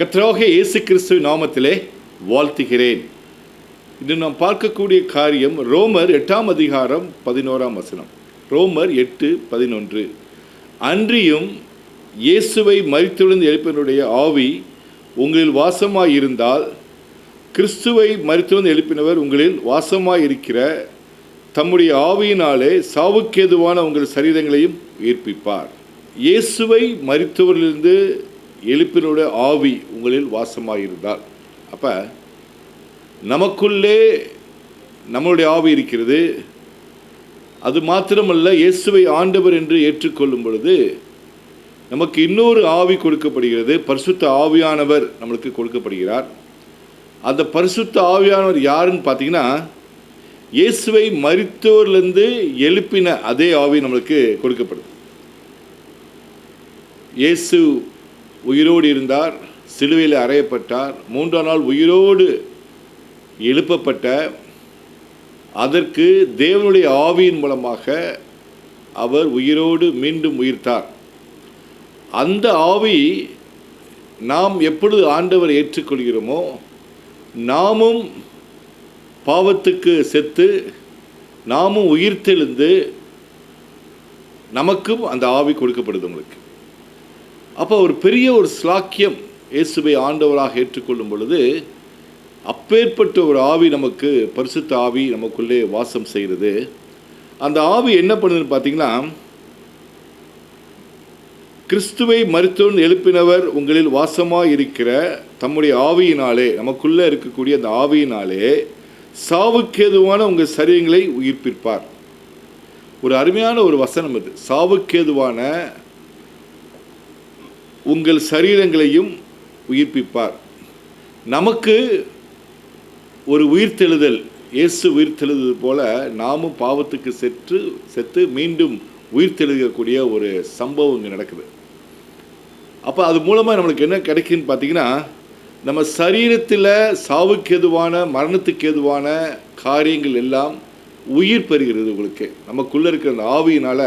கர்த்தராகிய இயேசு கிறிஸ்துவின் நாமத்திலே வாழ்த்துகிறேன். இன்று நாம் பார்க்கக்கூடிய காரியம் ரோமர் 8 அதிகாரம் 11 ரோமர் 8:11. அன்றியும் இயேசுவை மரித்தெழுந்து எழுப்பினருடைய ஆவி உங்களில் வாசமாயிருந்தால் கிறிஸ்துவை மரித்தெழுந்து எழுப்பினவர் உங்களில் வாசமாயிருக்கிற தம்முடைய ஆவியினாலே சாவுக்கேதுவான உங்கள் சரீரங்களையும் உயிர்ப்பிப்பார். இயேசுவை மரித்தவரிலிருந்து எழுப்பினுடைய ஆவி உங்களில் வாசமாயிருந்தால், அப்போ நமக்குள்ளே நம்மளுடைய ஆவி இருக்கிறது. அது மாத்திரமல்ல, இயேசுவை ஆண்டவர் என்று ஏற்றுக்கொள்ளும் பொழுது நமக்கு இன்னொரு ஆவி கொடுக்கப்படுகிறது. பரிசுத்த ஆவியானவர் நம்மளுக்கு கொடுக்கப்படுகிறார். அந்த பரிசுத்த ஆவியானவர் யாருன்னு பார்த்தீங்கன்னா, இயேசுவை மரித்தோரிலிருந்து எழுப்பின அதே ஆவி நம்மளுக்கு கொடுக்கப்படுது. இயேசு உயிரோடு இருந்தார், சிலுவையில் அறையப்பட்டார், 3ஆம் நாள் உயிரோடு எழுப்பப்பட்ட அதற்கு தேவனுடைய ஆவியின் மூலமாக அவர் உயிரோடு மீண்டும் உயிர்த்தார். அந்த ஆவி நாம் எப்பொழுது ஆண்டவர் ஏற்றுக்கொள்கிறோமோ, நாமும் பாவத்துக்கு செத்து நாமும் உயிர்த்தெழுந்து நமக்கும் அந்த ஆவி கொடுக்கப்படுது உங்களுக்கு. அப்போ ஒரு பெரிய ஒரு ஸ்லாக்கியம் இயேசுவை ஆண்டவராக ஏற்றுக்கொள்ளும் பொழுது அப்பேற்பட்ட ஒரு ஆவி நமக்கு, பரிசுத்த ஆவி நமக்குள்ளே வாசம் செய்கிறது. அந்த ஆவி என்ன பண்ணுதுன்னு பார்த்தீங்கன்னா, கிறிஸ்துவை மரித்தோர் எழுப்பினவர் உங்களில் வாசமாக இருக்கிற தம்முடைய ஆவியினாலே, நமக்குள்ளே இருக்கக்கூடிய அந்த ஆவியினாலே சாவுக்கேதுவான உங்கள் சரீரங்களை உயிர்ப்பிப்பார். ஒரு அருமையான ஒரு வசனம் இது. சாவுக்கேதுவான உங்கள் சரீரங்களையும் உயிர்ப்பிப்பார். நமக்கு ஒரு உயிர்த்தெழுதல், இயேசு உயிர்த்தெழுதல் போல நாமும் பாவத்துக்கு செத்து மீண்டும் உயிர்த்தெழுகக்கூடிய ஒரு சம்பவம் இங்கே நடக்குது. அப்போ அது மூலமாக நம்மளுக்கு என்ன கிடைக்குன்னு பார்த்தீங்கன்னா, நம்ம சரீரத்தில் சாவுக்கு எதுவான, மரணத்துக்கு எதுவான காரியங்கள் எல்லாம் உயிர் பெறுகிறது. உங்களுக்கு நமக்குள்ளே இருக்கிற அந்த ஆவியினால்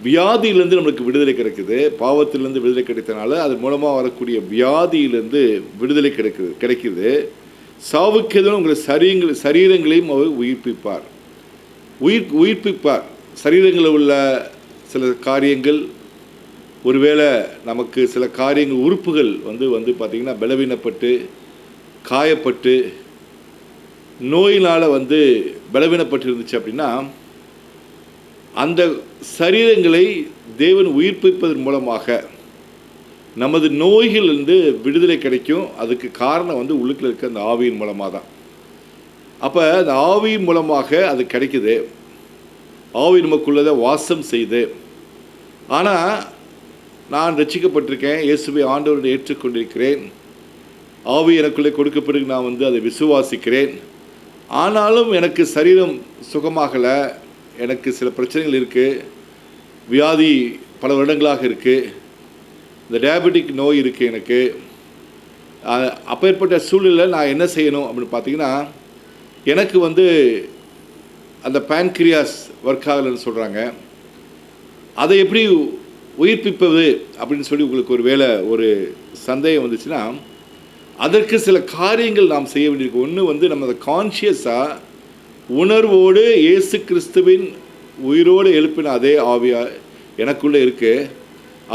வியாதியிலேருந்து நம்மளுக்கு விடுதலை கிடைக்குது. பாவத்திலேருந்து விடுதலை கிடைத்தனால அது மூலமாக வரக்கூடிய வியாதியிலேருந்து விடுதலை கிடைக்குது. சாவுக்கு எதுவும் உங்கள் சரீரங்களையும் அவர் உயிர்ப்பிப்பார். சரீரங்களில் உள்ள சில காரியங்கள், ஒருவேளை நமக்கு சில காரியங்கள், உறுப்புகள் வந்து பார்த்திங்கன்னா பலவீனப்பட்டு காயப்பட்டு நோயினால் பலவீனப்பட்டு இருந்துச்சு அப்படின்னா, அந்த சரீரங்களை தேவன் உயிர்ப்பிப்பதன் மூலமாக நமது நோய்களிலிருந்து விடுதலை கிடைக்கும். அதுக்கு காரணம் உள்ளுக்குள்ள இருக்க அந்த ஆவியின் மூலமாக தான். அப்போ அந்த ஆவியின் மூலமாக அது கிடைக்குது. ஆவி நமக்குள்ளதை வாசம் செய்து. ஆனால் நான் ரட்சிக்கப்பட்டிருக்கேன், இயேசுவை ஆண்டவரை ஏற்றுக்கொண்டிருக்கிறேன், ஆவி எனக்குள்ளே கொடுக்கப்படுது, நான் அதை விசுவாசிக்கிறேன். ஆனாலும் எனக்கு சரீரம் சுகமாகலை, எனக்கு சில பிரச்சனைகள் இருக்குது, வியாதி பல வருடங்களாக இருக்குது, இந்த டயபெட்டிக் நோய் இருக்குது எனக்கு. அப்பேற்பட்ட சூழ்நிலையில் நான் என்ன செய்யணும் அப்படின்னு பார்த்தீங்கன்னா, எனக்கு அந்த பேன்கிரியாஸ் ஒர்க் ஆகலைன்னு சொல்கிறாங்க. அதை எப்படி உயிர்ப்பிப்பது அப்படின்னு சொல்லி உங்களுக்கு ஒரு வேளை ஒரு சந்தேகம் வந்துச்சுன்னா, அதற்கு சில காரியங்கள் நாம் செய்ய வேண்டியிருக்கு. ஒன்று நம்ம அதை கான்ஷியஸாக உணர்வோடு இயேசு கிறிஸ்துவின் உயிரோடு எழுப்பின அதே ஆவியா எனக்குள்ளே இருக்குது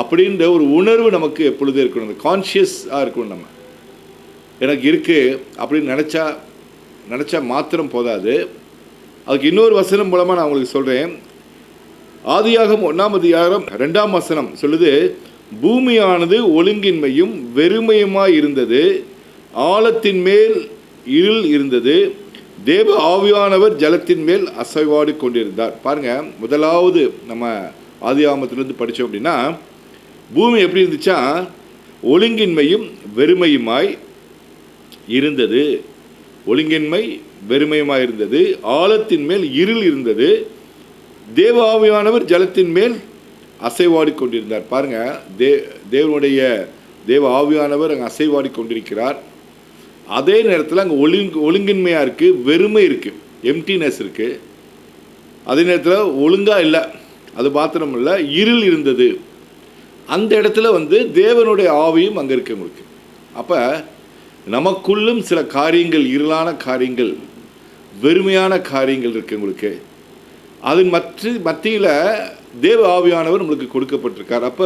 அப்படின்ற ஒரு உணர்வு நமக்கு எப்பொழுதே இருக்கணும். அந்த கான்ஷியஸாக இருக்கணும். நம்ம எனக்கு இருக்குது அப்படின்னு நினச்சா மாத்திரம் போதாது. அதுக்கு இன்னொரு வசனம் மூலமாக நான் உங்களுக்கு சொல்கிறேன். ஆதியாகமம் 1 அதிகாரம் 2 சொல்லுது, பூமியானது ஒழுங்கின்மையும் வெறுமையுமாய் இருந்தது, ஆழத்தின் மேல் இருள் இருந்தது, தேவ ஆவியானவர் ஜலத்தின் மேல் அசைவாடி கொண்டிருந்தார். பாருங்கள், முதலாவது நம்ம ஆதியாகமத்திலிருந்து படித்தோம் அப்படின்னா, பூமி எப்படி இருந்துச்சா, ஒழுங்கின்மையும் வெறுமையுமாய் இருந்தது. ஒழுங்கின்மை வெறுமையுமாய் இருந்தது, ஆழத்தின் மேல் இருள் இருந்தது, தேவ ஆவியானவர் ஜலத்தின் மேல் அசைவாடி கொண்டிருந்தார். பாருங்கள், தேவனுடைய தேவ ஆவியானவர் அங்கே அசைவாடி கொண்டிருக்கிறார். அதே நேரத்தில் அங்கே ஒழுங்கின்மையாக இருக்குது, வெறுமை இருக்குது, எம்டினஸ் இருக்குது. அதே நேரத்தில் ஒழுங்காக இல்லை, அது மாத்திரம் இல்லை, இருள் இருந்தது. அந்த இடத்துல தேவனுடைய ஆவியும் அங்கே இருக்கு. உங்களுக்கு அப்போ நமக்குள்ளும் சில காரியங்கள், இருளான காரியங்கள், வெறுமையான காரியங்கள் இருக்குது உங்களுக்கு. அதன் மத்தியில் தேவ ஆவியானவர் நம்மளுக்கு கொடுக்கப்பட்டிருக்கார். அப்போ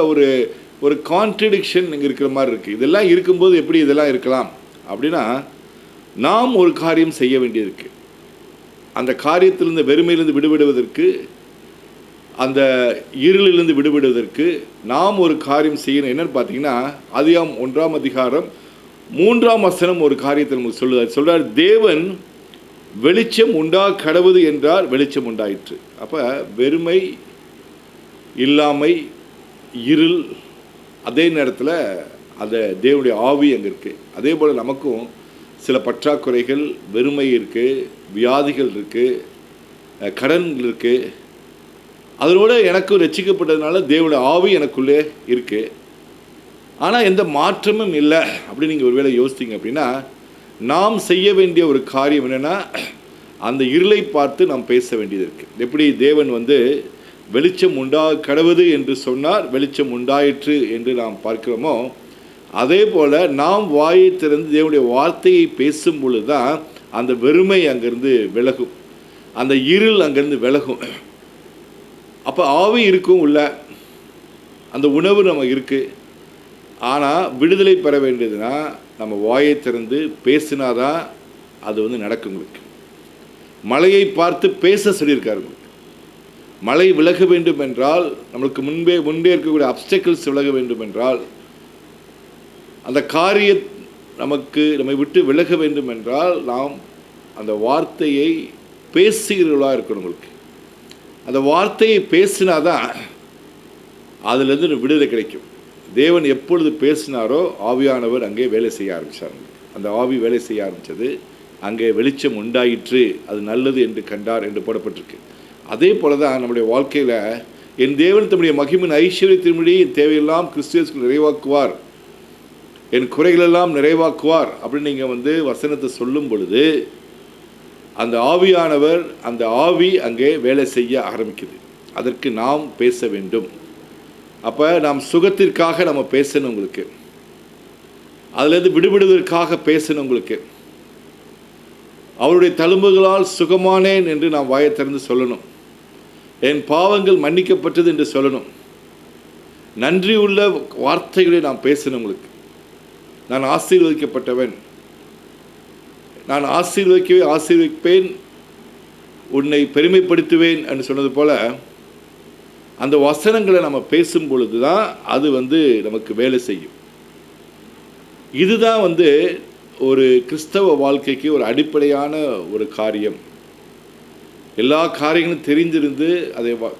ஒரு கான்ட்ரடிக்ஷன் இங்கே இருக்கிற மாதிரி இருக்குது. இதெல்லாம் இருக்கும்போது எப்படி இதெல்லாம் இருக்கலாம் அப்படின்னா, நாம் ஒரு காரியம் செய்ய வேண்டியிருக்கு. அந்த காரியத்திலிருந்து, வெறுமையிலிருந்து விடுபடுவதற்கு, அந்த இருளிலிருந்து விடுபடுவதற்கு நாம் ஒரு காரியம் செய்யணும். என்னன்னு பார்த்தீங்கன்னா, ஆதியாகமம் 1ஆம் அதிகாரம் 3ஆம் வசனம் ஒரு காரியத்தை நமக்கு சொல்றார். தேவன் வெளிச்சம் உண்டா கடவுது என்றார், வெளிச்சம் உண்டாயிற்று. அப்போ வெறுமை, இல்லாமை, இருள், அதே நேரத்தில் அந்த தேவனுடைய ஆவி அங்கே இருக்குது. அதே போல் நமக்கும் சில பற்றாக்குறைகள், வெறுமை இருக்குது, வியாதிகள் இருக்குது, கடன் இருக்குது. அதனோட எனக்கும் ரட்சிக்கப்பட்டதுனால தேவனுடைய ஆவி எனக்குள்ளே இருக்குது. ஆனால் எந்த மாற்றமும் இல்லை அப்படின்னு நீங்கள் ஒருவேளை யோசித்தீங்க அப்படின்னா, நாம் செய்ய வேண்டிய ஒரு காரியம் என்னென்னா, அந்த இருளை பார்த்து நாம் பேச வேண்டியது இருக்குது. எப்படி தேவன் வெளிச்சம் உண்டா கடவுது என்று சொன்னார், வெளிச்சம் உண்டாயிற்று என்று நாம் பார்க்கிறோமோ, அதே போல் நாம் வாயை திறந்து தேவனுடைய வார்த்தையை பேசும் பொழுது தான் அந்த வெறுமை அங்கேருந்து விலகும், அந்த இருள் அங்கேருந்து விலகும். அப்போ ஆவி இருக்கும் உள்ள, அந்த உணவு நம்ம இருக்குது. ஆனால் விடுதலை பெற வேண்டியதுன்னா நம்ம வாயை திறந்து பேசினாதான் அது நடக்கும். உங்களுக்கு மலையை பார்த்து பேச சொல்லியிருக்காரு. மலை விலக வேண்டும் என்றால், நம்மளுக்கு முன்பே இருக்கக்கூடிய அப்டக்கிள்ஸ் விலக வேண்டும் என்றால், அந்த காரியம் நம்மை விட்டு விலக வேண்டும் என்றால், நாம் அந்த வார்த்தையை பேசுகிறவர்களாக இருக்கணும். உங்களுக்கு அந்த வார்த்தையை பேசினாதான் அதிலிருந்து விடுதலை கிடைக்கும். தேவன் எப்பொழுது பேசினாரோ ஆவியானவர் அங்கே வேலை செய்ய ஆரம்பித்தார். அந்த ஆவி வேலை செய்ய ஆரம்பித்தது, அங்கே வெளிச்சம் உண்டாயிற்று, அது நல்லது என்று கண்டார் என்று போடப்பட்டிருக்கு. அதே போல தான் நம்முடைய வாழ்க்கையில் என் தேவன் தம்முடைய மகிமையின் ஐஸ்வர்யத்தின்படி என் தேவையெல்லாம் கிறிஸ்துவுக்குள் நிறைவாக்குவார், என் குறைகளெல்லாம் நிறைவாக்குவார் அப்படின்னு நீங்கள் வசனத்தை சொல்லும் பொழுது அந்த ஆவியானவர், அந்த ஆவி அங்கே வேலை செய்ய ஆரம்பிக்குது. அதற்கு நாம் பேச வேண்டும். அப்போ நாம் சுகத்திற்காக நம்ம பேசணும். உங்களுக்கு அதிலிருந்து விடுபடுவதற்காக பேசணும். உங்களுக்கு அவருடைய தழும்புகளால் சுகமானேன் என்று நாம் வாயை திறந்து சொல்லணும். என் பாவங்கள் மன்னிக்கப்பட்டது என்று சொல்லணும். நன்றியுள்ள வார்த்தைகளை நாம் பேசணும். உங்களுக்கு நான் ஆசீர்வதிக்கப்பட்டவன், நான் ஆசீர்வதிப்பேன், உன்னை பெருமைப்படுத்துவேன் என்று சொன்னது போல் அந்த வசனங்களை நம்ம பேசும் பொழுது தான் அது நமக்கு வேலை செய்யும். இதுதான் ஒரு கிறிஸ்தவ வாழ்க்கைக்கு ஒரு அடிப்படையான ஒரு காரியம். எல்லா காரியங்களும்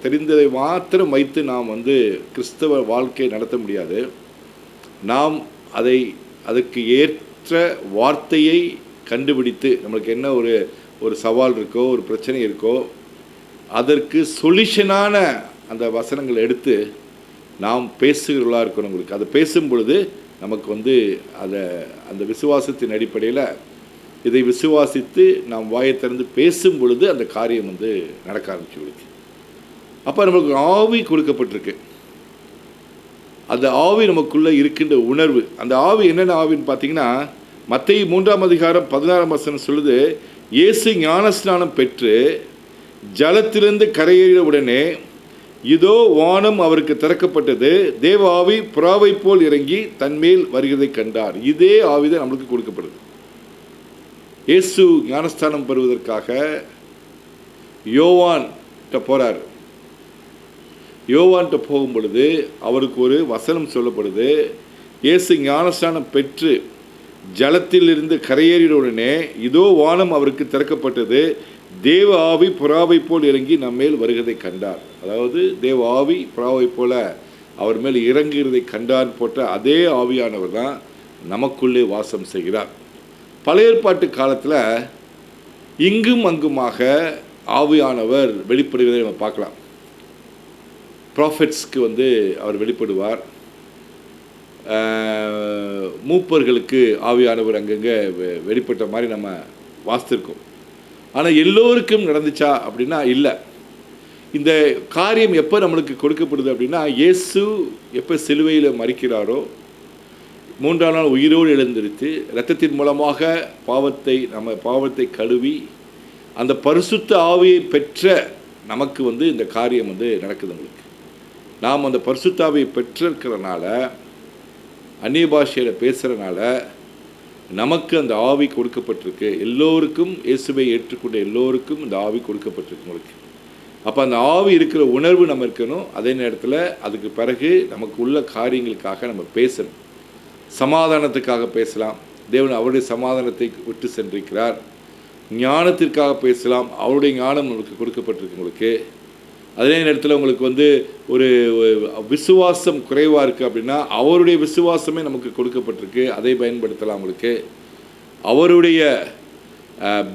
தெரிந்ததை மாத்திரம் வைத்து நாம் கிறிஸ்தவ வாழ்க்கை நடத்த முடியாது. நாம் அதற்கு ஏற்ற வார்த்தையை கண்டுபிடித்து, நம்மளுக்கு என்ன ஒரு சவால் இருக்கோ, ஒரு பிரச்சனை இருக்கோ, அதற்கு சொல்யூஷனான அந்த வசனங்களை எடுத்து நாம் பேசுகிறவர்களாக இருக்கணும். உங்களுக்கு அதை பேசும் பொழுது நமக்கு அந்த விசுவாசத்தின் அடிப்படையில் இதை விசுவாசித்து நாம் வாயை திறந்து பேசும் பொழுது அந்த காரியம் நடக்க ஆரம்பிச்சு. அப்போ நம்மளுக்கு ஆவி கொடுக்கப்பட்டிருக்கு. அந்த ஆவி நமக்குள்ளே இருக்கின்ற உணர்வு, அந்த ஆவி என்னென்ன ஆவின்னு பார்த்தீங்கன்னா, மத்தேயு 3ஆம் அதிகாரம் 16ஆம் வசனம் சொல்லுது, இயேசு ஞானஸ்நானம் பெற்று ஜலத்திலிருந்து கரையேறிய உடனே இதோ வானம் அவருக்கு திறக்கப்பட்டது, தேவ ஆவி புறாவை போல் இறங்கி தன்மேல் வருகிறதை கண்டார். இதே ஆவிதான் நம்மளுக்கு கொடுக்கப்படுது. இயேசு ஞானஸ்தானம் பெறுவதற்காக யோவான்கிட்ட போகிறார். யோவான்கிட்ட போகும் பொழுது அவருக்கு ஒரு வசனம் சொல்லப்படுது. இயேசு ஞானஸ்தானம் பெற்று ஜலத்திலிருந்து கரையேறிய உடனே இதோ வானம் அவருக்கு திறக்கப்பட்டது, தேவ ஆவி புறாவை போல் இறங்கி நம்மேல் வருகிறதை கண்டார். அதாவது தேவ ஆவி புறாவை போல அவர் மேல் இறங்குகிறதை கண்டார் போட்ட அதே ஆவியானவர் தான் நமக்குள்ளே வாசம் செய்கிறார். பழைய ஏற்பாட்டு காலத்தில் இங்கும் அங்குமாக ஆவியானவர் வெளிப்படுவதை நம்ம பார்க்கலாம். ப்ராஃபெட்ஸ்க்கு அவர் வெளிப்படுவார். மூப்பர்களுக்கு ஆவியானவர் அங்கங்கே வெளிப்பட்ட மாதிரி நம்ம வாசித்திருக்கோம். ஆனால் எல்லோருக்கும் நடந்துச்சா அப்படின்னா இல்லை. இந்த காரியம் எப்போ நம்மளுக்கு கொடுக்கப்படுது அப்படின்னா, இயேசு எப்போ சிலுவையில் மரிக்கிறாரோ, மூன்றாம் நாள் உயிரோடு எழுந்திருத்து இரத்தத்தின் மூலமாக நம்ம பாவத்தை கழுவி அந்த பரிசுத்த ஆவியை பெற்ற நமக்கு வந்து இந்த காரியம் வந்து நடக்குது. உங்களுக்கு நாம் அந்த பரிசுத்த ஆவியை பெற்றிருக்கிறனால, அந்நிய பாஷையில் பேசுகிறனால நமக்கு அந்த ஆவி கொடுக்கப்பட்டிருக்கு. எல்லோருக்கும், இயேசுவை ஏற்றுக்கொண்ட எல்லோருக்கும் இந்த ஆவி கொடுக்கப்பட்டிருக்கு உங்களுக்கு. அப்போ அந்த ஆவி இருக்கிற உணர்வு நம்ம இருக்கணும். அதே நேரத்தில் அதுக்கு பிறகு நமக்கு உள்ள காரியங்களுக்காக நம்ம பேசணும். சமாதானத்துக்காக பேசலாம், தேவன் அவருடைய சமாதானத்தை விட்டு சென்றிருக்கிறார். ஞானத்திற்காக பேசலாம், அவருடைய ஞானம் உங்களுக்கு கொடுக்கப்பட்டிருக்கு உங்களுக்கு. அதே நேரத்தில் உங்களுக்கு வந்து ஒரு விசுவாசம் குறைவாக இருக்குது அப்படின்னா அவருடைய விசுவாசமே நமக்கு கொடுக்கப்பட்டிருக்கு, அதை பயன்படுத்தலாம். உங்களுக்கு அவருடைய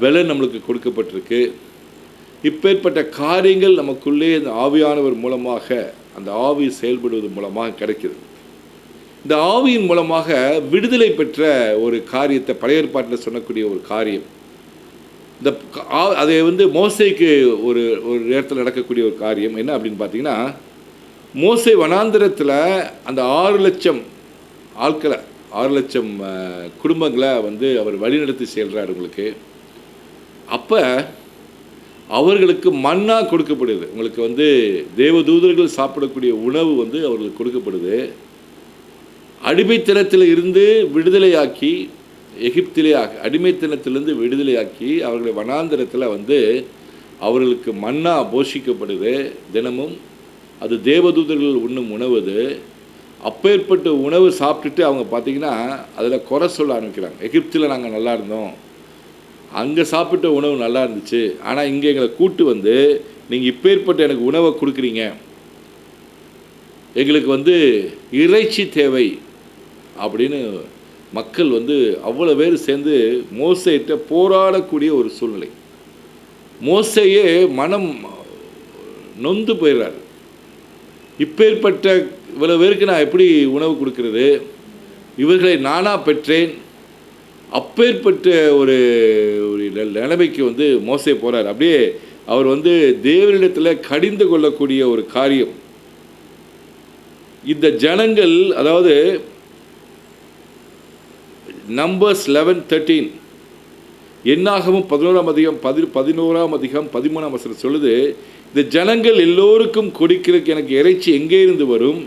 பலன் நம்மளுக்கு கொடுக்கப்பட்டிருக்கு. இப்பேற்பட்ட காரியங்கள் நமக்குள்ளே இந்த ஆவியானவர் மூலமாக, அந்த ஆவி செயல்படுவது மூலமாக கிடைக்குது. இந்த ஆவியின் மூலமாக விடுதலை பெற்ற ஒரு காரியத்தை பழைய ஏற்பாட்டில் சொல்லக்கூடிய ஒரு காரியம். இந்த அதை வந்து மோசேக்கு ஒரு நேரத்தில் நடக்கக்கூடிய ஒரு காரியம் என்ன அப்படின்னு பார்த்தீங்கன்னா, மோசே வனாந்திரத்தில் அந்த 6,00,000 ஆட்களை, 6,00,000 குடும்பங்களை வந்து அவர் வழிநடத்தி செல்கிறார் உங்களுக்கு. அப்போ அவர்களுக்கு மன்னா கொடுக்கப்படுது. உங்களுக்கு வந்து தேவதூதர்கள் சாப்பிடக்கூடிய உணவு வந்து அவர்களுக்கு கொடுக்கப்படுது. அடிமைத்தனத்தில் இருந்து விடுதலையாக்கி, எகிப்திலே அடிமைத்தனத்திலிருந்து விடுதலையாக்கி அவர்களை வனாந்திரத்தில் வந்து அவர்களுக்கு மன்னா போஷிக்கப்படுது தினமும். அது தேவதூதர்கள் உண்ணும் உணவு. அது அப்பேற்பட்ட உணவு சாப்பிட்டுட்டு அவங்க பார்த்திங்கன்னா அதில் குறை சொல்ல ஆரம்பிக்கிறாங்க. எகிப்தில் நாங்கள் நல்லா இருந்தோம், அங்கே சாப்பிட்ட உணவு நல்லா இருந்துச்சு, ஆனால் இங்கே எங்களை கூட்டு வந்து நீங்கள் இப்பேற்பட்ட எனக்கு உணவை கொடுக்குறீங்க, எங்களுக்கு வந்து இறைச்சி தேவை அப்படின்னு மக்கள் வந்து அவ்வளோ பேர் சேர்ந்து மோசேட்ட போராடக்கூடிய ஒரு சூழ்நிலை. மோசேயே மனம் நொந்து போயிடுறார். இப்பேற்பட்ட இவ்வளோ பேருக்கு நான் எப்படி உணவு கொடுக்கறது, இவர்களை நானாக பெற்றேன். அப்பேற்பட்ட ஒரு நிலைமைக்கு வந்து மோசே போகிறார். அப்படியே அவர் வந்து தேவனிடத்தில் கடிந்து கொள்ளக்கூடிய ஒரு காரியம். இந்த ஜனங்கள், அதாவது நம்பர்ஸ் 11:13 என்னாகவும் 11:13 சொல்லுது, இந்த ஜனங்கள் எல்லோருக்கும் கொடுக்கிறதுக்கு எனக்கு இறைச்சி எங்கே இருந்து வரும்,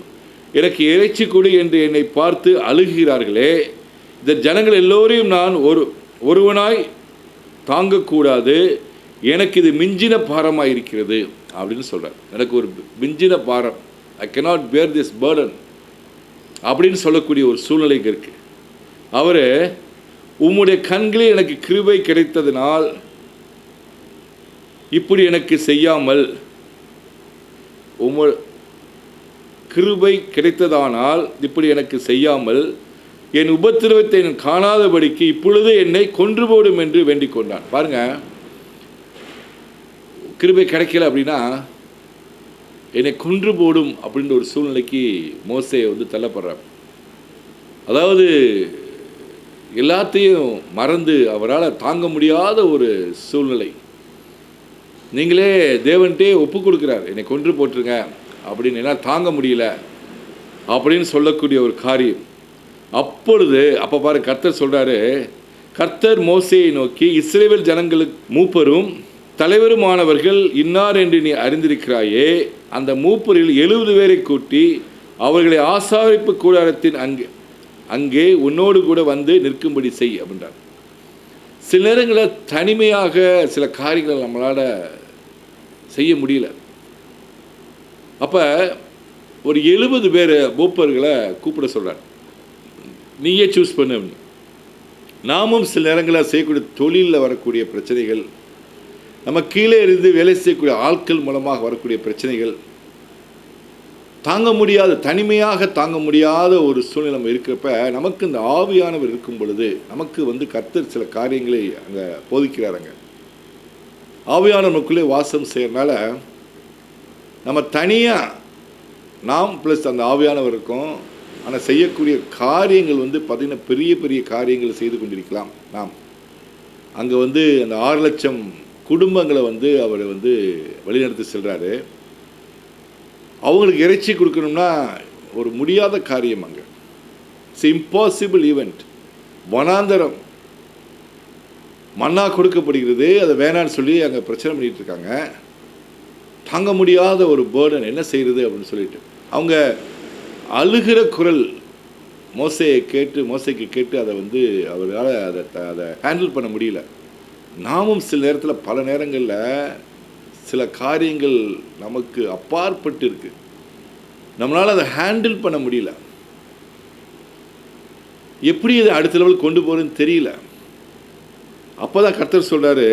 எனக்கு இறைச்சி கொடு என்று என்னை பார்த்து அழுகிறார்களே, இந்த ஜனங்கள் எல்லோரையும் நான் ஒருவனாய் தாங்கக்கூடாது, எனக்கு இது மிஞ்சின பாரமாக இருக்கிறது அப்படின்னு சொல்கிறார். எனக்கு ஒரு மிஞ்சின பாரம், ஐ cannot bear this burden அப்படின்னு சொல்லக்கூடிய ஒரு சூழ்நிலைக்கு இருக்குது. அவர் உம்முடைய கண்களில் எனக்கு கிருபை கிடைத்ததினால் இப்படி எனக்கு செய்யாமல், கிருபை கிடைத்ததானால் இப்படி எனக்கு செய்யாமல் என் உபத்திரவத்தை நான் காணாதபடிக்கு இப்பொழுது என்னை கொன்று போடும் என்று வேண்டிக் கொண்டான். பாருங்க, கிருபை கிடைக்கல அப்படின்னா என்னை கொன்று போடும் அப்படின்ற ஒரு சூழ்நிலைக்கு மோசே வந்து தள்ளப்படுறார். அதாவது எல்லாத்தையும் மறந்து அவரால் தாங்க முடியாத ஒரு சூழ்நிலை. நீங்களே தேவன்கிட்டே ஒப்பு கொடுக்குறார், என்னை கொன்று போட்டுருங்க அப்படின்னு, என்னால் தாங்க முடியல அப்படின்னு சொல்லக்கூடிய ஒரு காரியம். அப்போ பாரு, கர்த்தர் சொல்கிறாரு, கர்த்தர் மோசேயை நோக்கி, இஸ்ரவேல் ஜனங்களுக்கு மூப்பரும் தலைவருமானவர்கள் இன்னார் என்று நீ அறிந்திருக்கிறாயே, அந்த மூப்பரில் 70 பேரை கூட்டி அவர்களை ஆசாரிப்பு கூடாரத்தின் அங்கே உன்னோடு கூட வந்து நிற்கும்படி செய் அப்படின்றார். சில நேரங்களில் தனிமையாக சில காரியங்களை நம்மளால் செய்ய முடியல. அப்போ ஒரு 70 பேர் மூப்பர்களை கூப்பிட சொல்கிறார், நீயே சூஸ் பண்ணு. நாமும் சில நேரங்களில் செய்யக்கூடிய தொழிலில் வரக்கூடிய பிரச்சனைகள், நம்ம கீழே இருந்து வேலை செய்யக்கூடிய ஆட்கள் மூலமாக வரக்கூடிய பிரச்சனைகள், தாங்க முடியாத, தனிமையாக தாங்க முடியாத ஒரு சூழ்நிலை நம்ம இருக்கிறப்ப, நமக்கு இந்த ஆவியானவர் இருக்கும் பொழுது நமக்கு வந்து கர்த்தர் சில காரியங்களை அங்கே போதிக்கிறாருங்க. ஆவியானவருக்குள்ளே வாசம் செய்யறதுனால நம்ம தனியாக, நாம் ப்ளஸ் அந்த ஆவியானவர் இருக்கும். ஆனால் செய்யக்கூடிய காரியங்கள் வந்து பார்த்திங்கன்னா பெரிய பெரிய காரியங்கள் செய்து கொண்டிருக்கலாம். நாம் அங்கே வந்து அந்த 6,00,000 குடும்பங்களை வந்து அவர் வந்து வழிநடத்தி செல்கிறாரு. அவங்களுக்கு இறைச்சி கொடுக்கணும்னா ஒரு முடியாத காரியம். அங்கே இட்ஸ் இம்பாசிபிள் ஈவெண்ட். வனாந்தரம் மன்னா கொடுக்கப்படுகிறது, அதை வேணான்னு சொல்லி அங்கே பிரச்சனை பண்ணிகிட்டு இருக்காங்க. தாங்க முடியாத ஒரு பேர்டன், என்ன செய்கிறது அப்படின்னு சொல்லிட்டு அவங்க அழுகிற குரல் மோசைக்கு கேட்டு அதை வந்து அவரால் அதை ஹேண்டில் பண்ண முடியல. நாமும் சில நேரத்தில் பல நேரங்களில் சில காரியங்கள் நமக்கு அப்பாற்பட்டு இருக்குது, நம்மளால் அதை ஹேண்டில் பண்ண முடியல, எப்படி அதை அடுத்த லெவல் கொண்டு போகிறதுன்னு தெரியல. அப்போ தான் கர்த்தர் சொல்கிறாரு,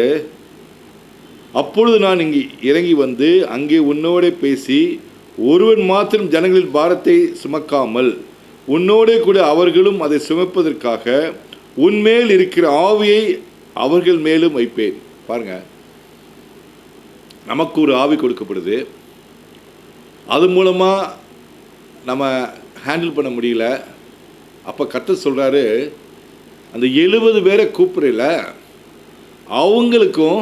அப்பொழுது நான் இங்கே இறங்கி வந்து அங்கே உன்னோடே பேசி ஒருவன் மாத்திரம் ஜனங்களின் பாரத்தை சுமக்காமல் உன்னோடே கூட அவர்களும் அதை சுமப்பதற்காக உன்மேல் இருக்கிற ஆவியை அவர்கள் மேலும் வைப்பேன். பாருங்க, நமக்கு ஒரு ஆவி கொடுக்கப்படுது, அது மூலமாக நம்ம ஹேண்டில் பண்ண முடியல. அப்போ கர்த்தர் சொல்கிறாரு, அந்த 70 பேரை கூப்பிடல, அவங்களுக்கும்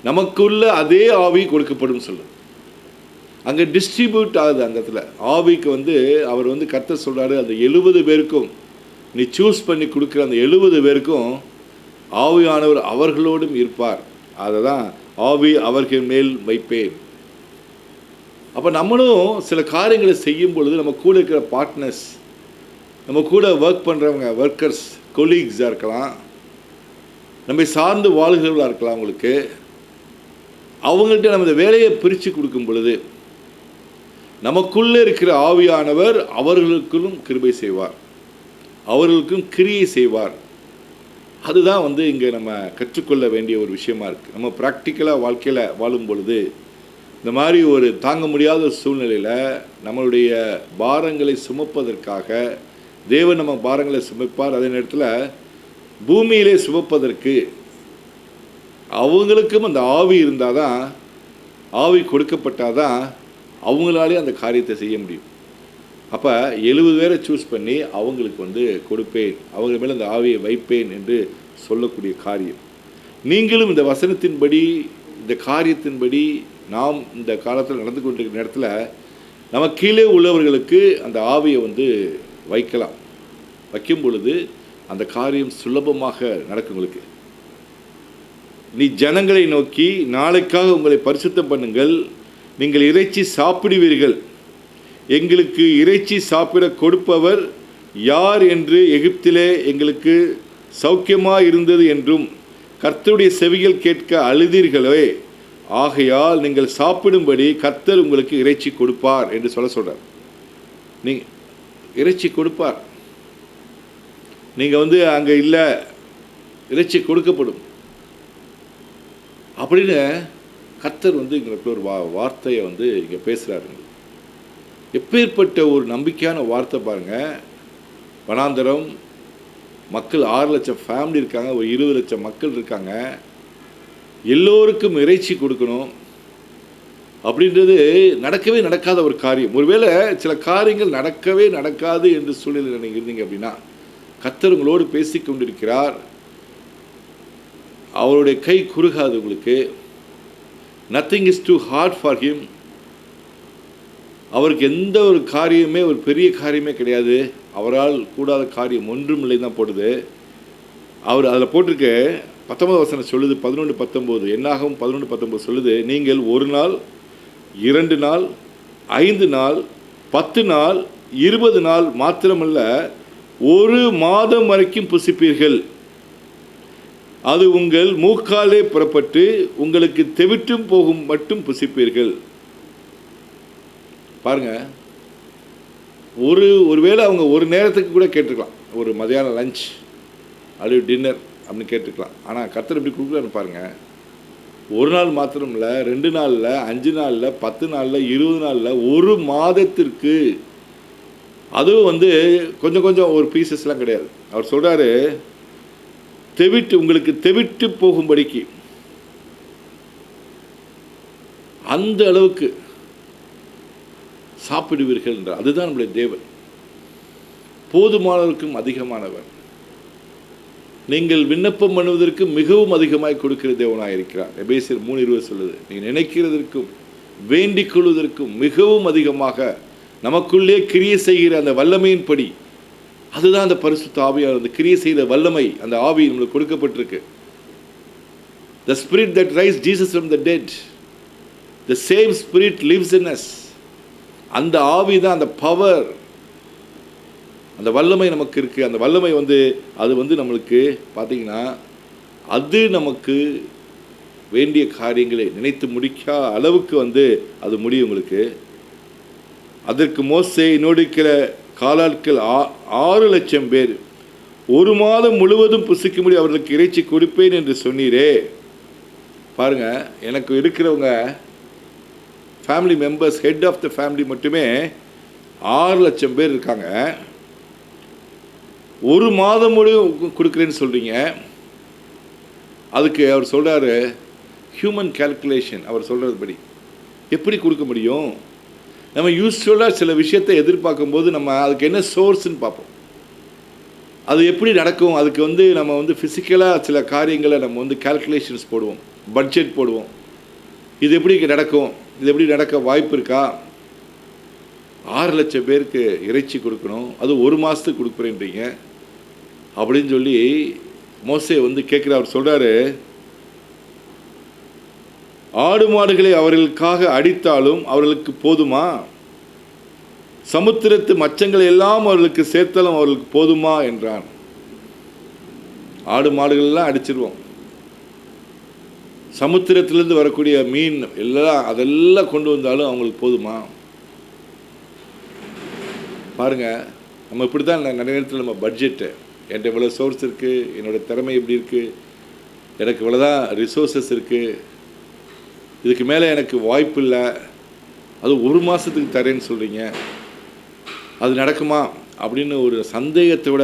நமக்குள்ள அதே ஆவி கொடுக்கப்படும் சொல்லு. அங்கே டிஸ்ட்ரிபியூட் ஆகுது. அந்த இடத்துல ஆவிக்கு வந்து அவர் வந்து கர்த்தர் சொல்கிறாரு, அந்த 70 பேருக்கும் நீ சூஸ் பண்ணி கொடுக்குற அந்த 70 பேருக்கும் ஆவியானவர் அவர்களோடும் இருப்பார். அதை தான் ஆவி அவர்கள் மேல் வைப்பேன். அப்போ நம்மளும் சில காரியங்களை செய்யும் பொழுது நம்ம கூட இருக்கிற பார்ட்னர்ஸ், நம்ம கூட ஒர்க் பண்ணுறவங்க, ஒர்க்கர்ஸ், கொலீக்ஸாக இருக்கலாம், நம்மை சார்ந்து வாழ்கிறவர்களாக இருக்கலாம், அவங்களுக்கு அவங்கள்ட்ட நம்ம இந்த வேலையை பிரித்து கொடுக்கும் பொழுது நமக்குள்ளே இருக்கிற ஆவியானவர் அவர்களுக்கும் கிருபை செய்வார், அவர்களுக்கும் கிரியை செய்வார். அதுதான் வந்து இங்கே நம்ம கற்றுக்கொள்ள வேண்டிய ஒரு விஷயமா இருக்குது. நம்ம ப்ராக்டிக்கலாக வாழ்க்கையில் வாழும் பொழுது இந்த மாதிரி ஒரு தாங்க முடியாத சூழ்நிலையில் நம்மளுடைய பாரங்களை சுமப்பதற்காக தேவன் நம்ம பாரங்களை சுமப்பார். அதே நேரத்தில் பூமியிலே சுமப்பதற்கு அவங்களுக்கும் அந்த ஆவி இருந்தால் தான், ஆவி கொடுக்கப்பட்டால் தான் அவங்களாலே அந்த காரியத்தை செய்ய முடியும். அப்போ 70 பேரை சூஸ் பண்ணி அவங்களுக்கு வந்து கொடுப்பேன், அவங்க மேலே அந்த ஆவியை வைப்பேன் என்று சொல்லக்கூடிய காரியம். நீங்களும் இந்த வசனத்தின்படி, இந்த காரியத்தின்படி நாம் இந்த காலத்தில் நடந்து கொண்டிருக்கிற நேரத்தில் நம்ம கீழே உள்ளவர்களுக்கு அந்த ஆவியை வந்து வைக்கலாம். வைக்கும் பொழுது அந்த காரியம் சுலபமாக நடக்குங்களுக்கு. நீ ஜனங்களை நோக்கி, நாளைக்காக உங்களை பரிசுத்தம் பண்ணுங்கள், நீங்கள் இறைச்சி சாப்பிடுவீர்கள், எங்களுக்கு இறைச்சி சாப்பிட கொடுப்பவர் யார் என்று எகிப்திலே எங்களுக்கு சௌக்கியமாக இருந்தது என்றும் கர்த்தருடைய செவிகள் கேட்க அழுதீர்களே, ஆகையால் நீங்கள் சாப்பிடும்படி கர்த்தர் உங்களுக்கு இறைச்சி கொடுப்பார் என்று சொல்கிறார். நீங்கள் இறைச்சி கொடுப்பார், நீங்கள் வந்து அங்கே இல்லை, இறைச்சி கொடுக்கப்படும் அப்படின்னு கர்த்தர் வந்து எங்களுக்கு ஒரு வார்த்தையை வந்து இங்கே பேசுகிறாருங்க. எப்பேற்பட்ட ஒரு நம்பிக்கையான வார்த்தை பாருங்கள். வனாந்தரம் மக்கள் 6 லட்சம் ஃபேமிலி இருக்காங்க, ஒரு 20 லட்சம் மக்கள் இருக்காங்க, எல்லோருக்கும் இறைச்சி கொடுக்கணும் அப்படின்றது நடக்கவே நடக்காத ஒரு காரியம். ஒருவேளை சில காரியங்கள் நடக்கவே நடக்காது என்று சூழ்நிலை நீங்கள் இருந்தீங்க அப்படின்னா கர்த்தர் உங்களோடு பேசி கொண்டிருக்கிறார். அவருடைய கை குறுகாது உங்களுக்கு. Nothing is too hard for him. அவருக்கு எந்த ஒரு காரியமே, ஒரு பெரிய காரியமே கிடையாது. அவரால் கூடாத காரியம் ஒன்றுமில்லை தான் போடுது. அவர் அதில் போட்டிருக்க 19 வசனம் சொல்லுது, 11:19, என்னாகும் 11:19 சொல்லுது, நீங்கள் 1 நாள், 2 நாள், 5 நாள், 10 நாள், 20 நாள் மாத்திரமல்ல, 1 மாதம் வரைக்கும் புசிப்பீர்கள். அது உங்கள் மூக்காலே புறப்பட்டு உங்களுக்கு தெவிட்டும் போகும் மட்டும் புசிப்பீர்கள். பாருங்க, ஒருவேளை அவங்க ஒரு நேரத்துக்கு கூட கேட்டுருக்கலாம், ஒரு மதியானம் லஞ்ச் அல்லது டின்னர் அப்படின்னு கேட்டுருக்கலாம். ஆனால் கர்த்தர் எப்படி கொடுக்கலான்னு பாருங்கள். 1 நாள் மாத்திரம் இல்லை, 2 நாளில், 5 நாளில், 10 நாளில், 20 நாளில், 1 மாதத்திற்கு. அதுவும் வந்து கொஞ்சம் கொஞ்சம் ஒரு பீசஸ்லாம் கிடையாது. அவர் சொல்கிறாரு, உங்களுக்கு தெவிட்டு போகும்படிக்கு அந்த அளவுக்கு சாப்பிடுவீர்கள் என்றார். அதுதான் நம்முடைய தேவன், போதுமானவருக்கும் அதிகமானவர். நீங்கள் விண்ணப்பம் பண்ணுவதற்கு மிகவும் அதிகமாய் கொடுக்கிற தேவனாக இருக்கிறார். எபேசியர் 3:20 சொல்லுது, நீங்கள் நினைக்கிறதற்கும் வேண்டிக் கொள்வதற்கும் மிகவும் அதிகமாக நமக்குள்ளே கிரியை செய்கிற அந்த வல்லமையின்படி அதுதான் அந்த பரிசுத்த ஆவியானவர், அந்த கிரியை செய்த வல்லமை, அந்த ஆவி நம்மளுக்கு கொடுக்கப்பட்டிருக்கு. The spirit that raised Jesus from the dead, the same spirit lives in us. அந்த ஆவி தான், அந்த பவர், அந்த வல்லமை நமக்கு இருக்குது. அந்த வல்லமை அது நம்மளுக்கு பார்த்தீங்கன்னா அது நமக்கு வேண்டிய காரியங்களை நினைத்து முடிக்காத அளவுக்கு அது முடியும் உங்களுக்கு. அதற்கு மோசே இன்னொடுக்கிற காலாட்கள் 6,00,000 பேர் 1 மாதம் முழுவதும் புசிக்கும்படி அவர்களுக்கு இறைச்சி கொடுப்பேன் என்று சொன்னீரே. பாருங்க, எனக்கு இருக்கிறவங்க family members, head of the family மட்டுமே 6,00,000 பேர் இருக்காங்க. 1 மாதம் முழுவதும் கொடுக்குறேன்னு சொல்கிறீங்க. அதுக்கு அவர் சொல்கிறாரு, ஹியூமன் கேல்குலேஷன். அவர் சொல்கிறது படி எப்படி கொடுக்க முடியும்? நம்ம யூஸ்வலாக சில விஷயத்தை எதிர்பார்க்கும்போது நம்ம அதுக்கு என்ன சோர்ஸ்ன்னு பார்ப்போம். அது எப்படி நடக்கும், அதுக்கு நம்ம ஃபிசிக்கலாக சில காரியங்களை நம்ம கேல்குலேஷன்ஸ் போடுவோம், பட்ஜெட் போடுவோம். இது எப்படி நடக்கும், இது எப்படி நடக்க வாய்ப்பு இருக்கா? 6,00,000 பேருக்கு இறைச்சி கொடுக்கணும், அது 1 மாதத்துக்கு கொடுக்குறேன்றீங்க அப்படின்னு சொல்லி மோசே கேட்குற. அவர் சொல்கிறாரு, ஆடு மாடுகளை அவர்களுக்காக அடித்தாலும் அவர்களுக்கு போதுமா? சமுத்திரத்து மச்சங்களை எல்லாம் அவர்களுக்கு சேர்த்தாலும் அவர்களுக்கு போதுமா என்றான். ஆடு மாடுகள்லாம் அடிச்சிருவோம், சமுத்திரத்திலேருந்து வரக்கூடிய மீன் அதெல்லாம் கொண்டு வந்தாலும் அவங்களுக்கு போதுமா? பாருங்க, நம்ம இப்படி தான் நிறைய நேரத்தில் நம்ம பட்ஜெட்டு, என்கிட்ட இவ்வளோ சோர்ஸ் இருக்குது, என்னோடய திறமை எப்படி இருக்குது, எனக்கு இவ்வளோதான் ரிசோர்ஸஸ் இருக்குது, இதுக்கு மேலே எனக்கு வாய்ப்பு இல்லை, அது 1 மாதத்துக்கு தரேன்னு சொல்கிறீங்க, அது நடக்குமா அப்படின்னு ஒரு சந்தேகத்தோட,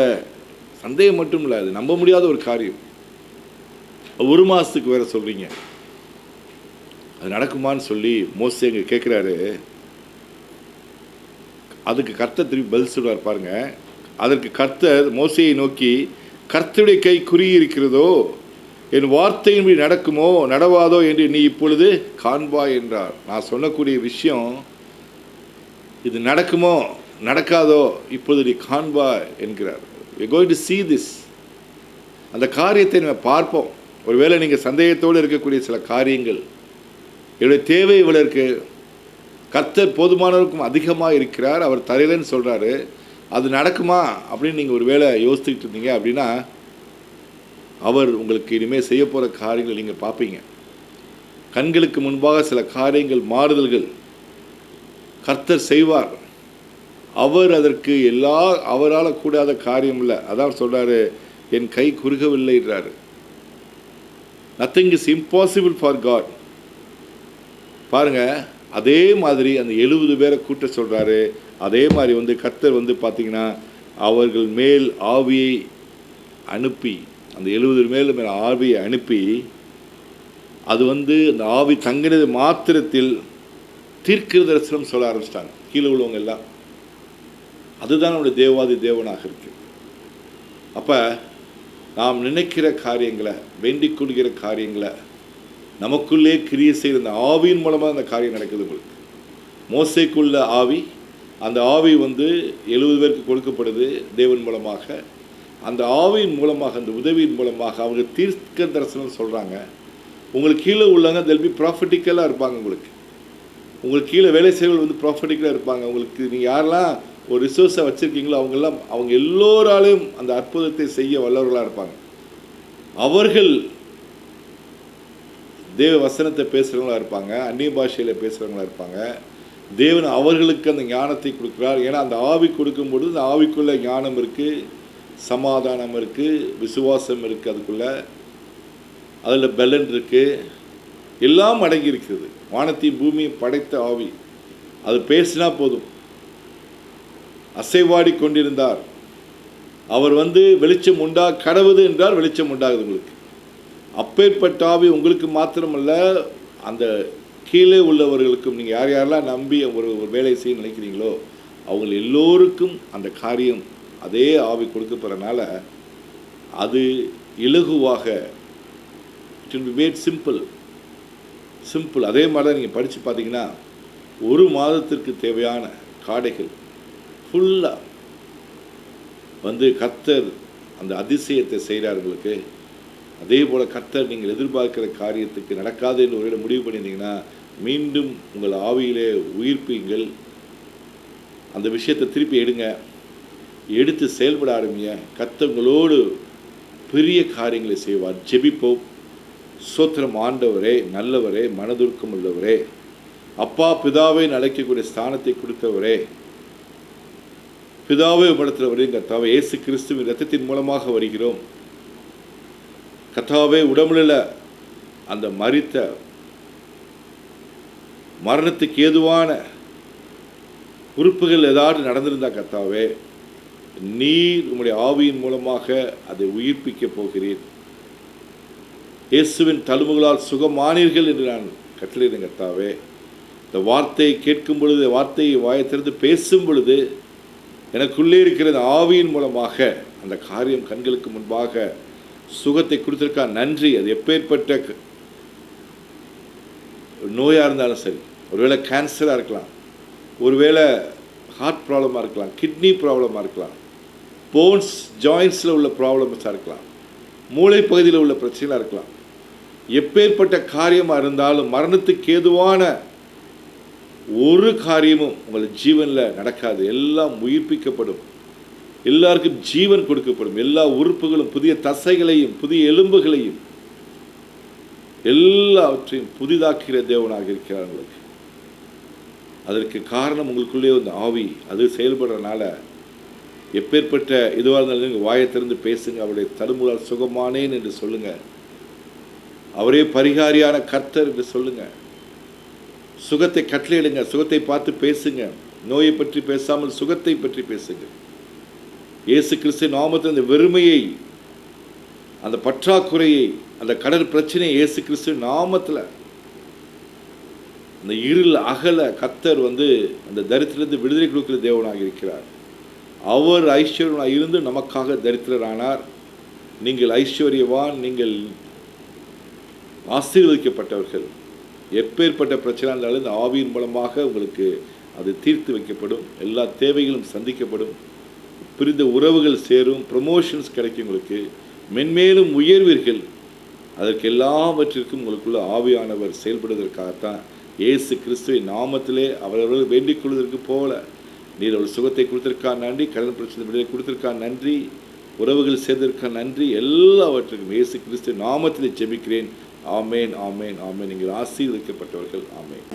சந்தேகம் மட்டும் இல்லை, அது நம்ப முடியாத ஒரு காரியம். 1 மாதத்துக்கு வேறு சொல்கிறீங்க, அது நடக்குமான்னு சொல்லி மோசே இங்கே கேட்குறாரு. அதுக்கு கர்த்தர் திரும்பி பதில் சொல்வார். பாருங்க, அதற்கு கர்த்தர் மோசேயை நோக்கி, கர்த்தருடைய கை குறியிருக்கிறதோ, என் வார்த்தையின்படி நடக்குமோ நடவாதோ என்று நீ இப்பொழுது காண்பாய் என்றார். நான் சொல்லக்கூடிய விஷயம் இது நடக்குமோ நடக்காதோ இப்பொழுது நீ காண்பாய் என்கிறார். we are going to see this. அந்த காரியத்தை நம்ம பார்ப்போம். ஒருவேளை நீங்கள் சந்தேகத்தோடு இருக்கக்கூடிய சில காரியங்கள், என்னுடைய தேவை இவ்வளோ இருக்குது, கர்த்தர் போதுமானவருக்கும் அதிகமாக இருக்கிறார், அவர் தரையிலன்னு சொல்கிறாரு, அது நடக்குமா அப்படின்னு நீங்கள் ஒரு வேளை யோசிச்சுட்டு இருந்தீங்க அப்படின்னா, அவர் உங்களுக்கு இனிமேல் செய்ய போகிற காரியங்கள் நீங்கள் பார்ப்பீங்க. கண்களுக்கு முன்பாக சில காரியங்கள், மாறுதல்கள் கர்த்தர் செய்வார். அவர் அதற்கு அவரால் கூடாத காரியம் இல்லை. அதான் சொல்கிறாரு, என் கை குறுகவில்லைன்றாரு. Nothing is impossible for God. பாருங்கள், அதே மாதிரி அந்த 70 பேரை கூட்ட சொல்கிறாரு. அதே மாதிரி கர்த்தர் பார்த்திங்கன்னா அவர்கள் மேல் ஆவியை அனுப்பி, அந்த 70 மேல் ஆவியை அனுப்பி, அது அந்த ஆவி தங்கினது மாத்திரத்தில் தீர்க்க தரிசனம் சொல்ல ஆரம்பிச்சிட்டாங்க கீழே உள்ளவங்க எல்லாம். அதுதான் நம்முடைய தேவாதி தேவனாக இருக்குது. அப்போ நாம் நினைக்கிற காரியங்களை, வேண்டிக் கொள்கிற காரியங்களை, நமக்குள்ளே கிரியை செய்கிற அந்த ஆவியின் மூலமாக அந்த காரியம் நடக்குது. உங்களுக்கு மோசேக்குள்ள ஆவி, அந்த ஆவி 70 பேருக்கு கொடுக்கப்படுது தேவன் மூலமாக. அந்த ஆவியின் மூலமாக, அந்த உதவியின் மூலமாக அவங்க தீர்க்க தரிசனம் சொல்கிறாங்க. உங்களுக்கு கீழே உள்ளவங்க தெல் பி ப்ராஃபிட்டிக்கலாக இருப்பாங்க. உங்களுக்கு கீழே வேலை செய்வர்கள் ப்ராஃபிட்டிக்கலாக இருப்பாங்க. உங்களுக்கு நீங்கள் யாரெல்லாம் ஒரு ரிசோர்ஸை வச்சுருக்கீங்களோ அவங்க எல்லோராலையும் அந்த அற்புதத்தை செய்ய வல்லவர்களாக இருப்பாங்க. அவர்கள் தேவ வசனத்தை பேசுகிறவங்களா இருப்பாங்க, அந்நிய பாஷையில் பேசுகிறவங்களா இருப்பாங்க. தேவன் அவர்களுக்கு அந்த ஞானத்தை கொடுக்குறார். ஏன்னா அந்த ஆவி கொடுக்கும்பொழுது அந்த ஆவிக்குள்ளே ஞானம் இருக்குது, சமாதானம் இருக்குது, விசுவாசம் இருக்குது, அதுக்குள்ளே அதில் பலன் இருக்குது, எல்லாம் அடங்கி இருக்கிறது. வானத்தையும் பூமியை படைத்த ஆவி அது பேசினா போதும். அசைவாடி கொண்டிருந்தார் அவர். வெளிச்சம் கடவுது என்றால் வெளிச்சம் உண்டாகுது உங்களுக்கு. அப்பேற்பட்ட ஆவி உங்களுக்கு மாத்திரமல்ல, அந்த கீழே உள்ளவர்களுக்கும், நீங்கள் யாரெல்லாம் நம்பி ஒரு வேலை செய்ய நினைக்கிறீங்களோ அவங்க எல்லோருக்கும் அந்த காரியம் அதே ஆவி கொடுக்கப்படுறதுனால அது இலகுவாக, it will be made simple. அதே மாதிரி தான் நீங்கள் படித்து பார்த்தீங்கன்னா 1 மாதத்திற்கு தேவையான காடைகள் ஃபுல்லாக வந்து கர்த்தர் அந்த அதிசயத்தை செய்கிறார் உங்களுக்கு. அதே போல் கர்த்தர் நீங்கள் எதிர்பார்க்கிற காரியத்துக்கு நடக்காது என்று ஒரு முடிவு பண்ணியிருந்தீங்கன்னா மீண்டும் உங்கள் ஆவியிலே உயிர்ப்பீங்கள். அந்த விஷயத்தை திருப்பி எடுங்க, எடுத்து செயல்பட ஆரம்பிங்க. கர்த்தர் உங்களோடு பெரிய காரியங்களை செய்வார். ஜெபிப்போம். ஸ்தோத்திரம் ஆண்டவரே, நல்லவரே, மனதுருக்கம் உள்ளவரே, அப்பா பிதாவை அழைக்கக்கூடிய ஸ்தானத்தை கொடுத்தவரே, பிதாவை படுத்துகிறவரே, கர்த்தாவே இயேசு கிறிஸ்துவின் இரத்தத்தின் மூலமாக வருகிறோம். கர்த்தாவே உடம்புல அந்த மரித்த மரணத்துக்கு ஏதுவான உறுப்புகள் ஏதாவது நடந்திருந்தா கர்த்தாவே நீர் உம்முடைய ஆவியின் மூலமாக அதை உயிர்ப்பிக்கப் போகிறீர். இயேசுவின் தழும்புகளால் சுகமானீர்கள் என்று நான் கட்டளையிடுகிறேன் கர்த்தாவே. இந்த வார்த்தையை கேட்கும் பொழுது, வார்த்தையை வாயை திறந்து பேசும் பொழுது எனக்குள்ளே இருக்கிற ஆவியின் மூலமாக அந்த காரியம் கண்களுக்கு முன்பாக சுகத்தை கொடுத்திருக்கா நன்றி. அது எப்பேற்பட்ட நோயாக இருந்தாலும் சரி, ஒருவேளை கேன்சராக இருக்கலாம், ஒருவேளை ஹார்ட் ப்ராப்ளமாக இருக்கலாம், கிட்னி ப்ராப்ளமாக இருக்கலாம், போன்ஸ் ஜாயின்ஸில் உள்ள ப்ராப்ளம்ஸாக இருக்கலாம், மூளை பகுதியில் உள்ள பிரச்சனையாக இருக்கலாம். எப்பேற்பட்ட காரியமாக இருந்தாலும் மரணத்துக்கு ஏதுவான ஒரு காரியமும் உங்கள் ஜீவனில் நடக்காது. எல்லாம் உயிர்ப்பிக்கப்படும், எல்லாருக்கும் ஜீவன் கொடுக்கப்படும். எல்லா உறுப்புகளும், புதிய தசைகளையும் புதிய எலும்புகளையும் எல்லாவற்றையும் புதிதாக்குகிற தேவனாக இருக்கிறார் உங்களுக்கு. அதற்கு காரணம் உங்களுக்குள்ளே அந்த ஆவி, அது செயல்படுறதுனால எப்பேற்பட்ட இதுவாக இருந்தாலும் நீங்கள் வாயை திறந்து பேசுங்க. அவருடைய தழும்புகளால் சுகமானேன் என்று சொல்லுங்கள். அவரே பரிகாரியான கர்த்தர் என்று சொல்லுங்கள். சுகத்தை கட்டளையிடுங்க, சுகத்தை பார்த்து பேசுங்க. நோயை பற்றி பேசாமல் சுகத்தை பற்றி பேசுங்க. இயேசு கிறிஸ்து நாமத்தில் அந்த வெறுமையை, அந்த பற்றாக்குறையை, அந்த கடல் பிரச்சனையை இயேசு கிறிஸ்து நாமத்தில் அந்த இருள் அகல கர்த்தர் வந்து அந்த தரித்திரத்தை விடுதலை கொடுக்கிற தேவனாக இருக்கிறார். அவர் ஐஸ்வர்யனாக இருந்து நமக்காக தரித்திரரானார். நீங்கள் ஐஸ்வர்யவான், நீங்கள் ஆசீர்வதிக்கப்பட்டவர்கள். எப்பேற்பட்ட பிரச்சனை இருந்தாலும் இந்த ஆவியின் மூலமாக உங்களுக்கு அது தீர்த்து வைக்கப்படும். எல்லா தேவைகளும் சந்திக்கப்படும். பிரிந்த உறவுகள் சேரும், ப்ரமோஷன்ஸ் கிடைக்கும், உங்களுக்கு மென்மேலும் உயர்வீர்கள். அதற்கு எல்லாவற்றிற்கும் உங்களுக்குள்ள ஆவியானவர் செயல்படுவதற்காகத்தான் இயேசு கிறிஸ்துவின் நாமத்திலே அவரவர்கள் வேண்டிக் கொள்வதற்கு போல நீர் அவள் சுகத்தை கொடுத்திருக்கா நன்றி, கடன் பிரச்சனை விடுதலை கொடுத்திருக்கா நன்றி, உறவுகள் சேர்ந்திருக்கா நன்றி. எல்லாவற்றுக்கும் இயேசு கிறிஸ்து நாமத்திலே ஜெபிக்கிறேன். ஆமேன், ஆமேன், ஆமேன். நீங்கள் ஆசீர்வதிக்கப்பட்டவர்கள். ஆமேன்.